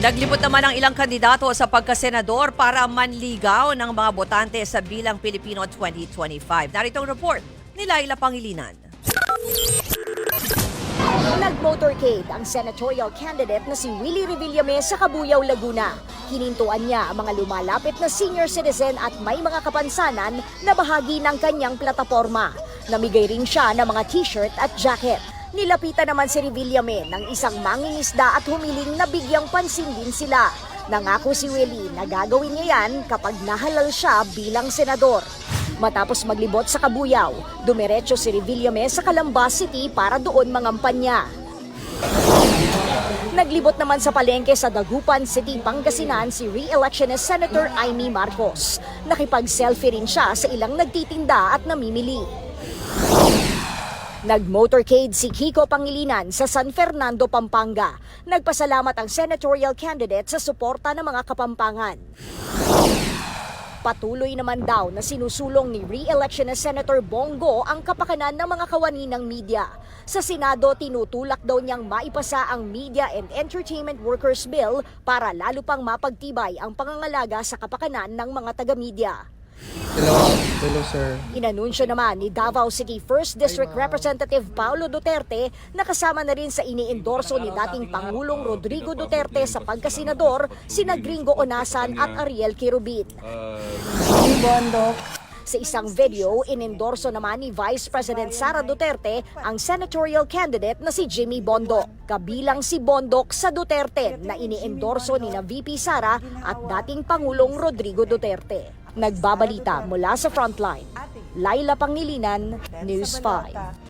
Naglibot naman ang ilang kandidato sa pagkasenador para manligaw ng mga botante sa Bilang Pilipino 2025. Narito ang report ni Laila Pangilinan. Nag-motorcade ang senatorial candidate na si Willie Revillame sa Cabuyao, Laguna. Hinintuan niya ang mga lumalapit na senior citizen at may mga kapansanan na bahagi ng kanyang plataforma. Namigay rin siya ng mga t-shirt at jacket. Nilapitan naman si Revillame ng isang mangingisda at humiling na bigyang pansin din sila. Nangako si Willie na gagawin niya yan kapag nahalal siya bilang senador. Matapos maglibot sa Cabuyao, dumiretso si Revillame sa Calamba City para doon mangampanya. Naglibot naman sa palengke sa Dagupan City, Pangasinan si re-electionist Senator Amy Marcos. Nakipag-selfie rin siya sa ilang nagtitinda at namimili. Nag-motorcade si Kiko Pangilinan sa San Fernando, Pampanga. Nagpasalamat ang senatorial candidate sa suporta ng mga Kapampangan. Patuloy naman daw na sinusulong ni re-electionist Senator Bongo ang kapakanan ng mga kawani ng media. Sa Senado, tinutulak daw niyang maipasa ang Media and Entertainment Workers Bill para lalo pang mapagtibay ang pangangalaga sa kapakanan ng mga taga-media. Hello, sir. Inanunsyo naman ni Davao City 1st District Representative Paulo Duterte na kasama na rin sa iniendorso ni dating Pangulong Rodrigo Duterte sa pagkasenador sina Gringo Onasan at Ariel Quirubin. Sa isang video, inendorso naman ni Vice President Sara Duterte ang senatorial candidate na si Jimmy Bondoc. Kabilang si Bondoc sa Duterte na iniendorso ni na VP Sara at dating Pangulong Rodrigo Duterte. Nagbabalita mula sa Frontline, Laila Pangilinan, News 5.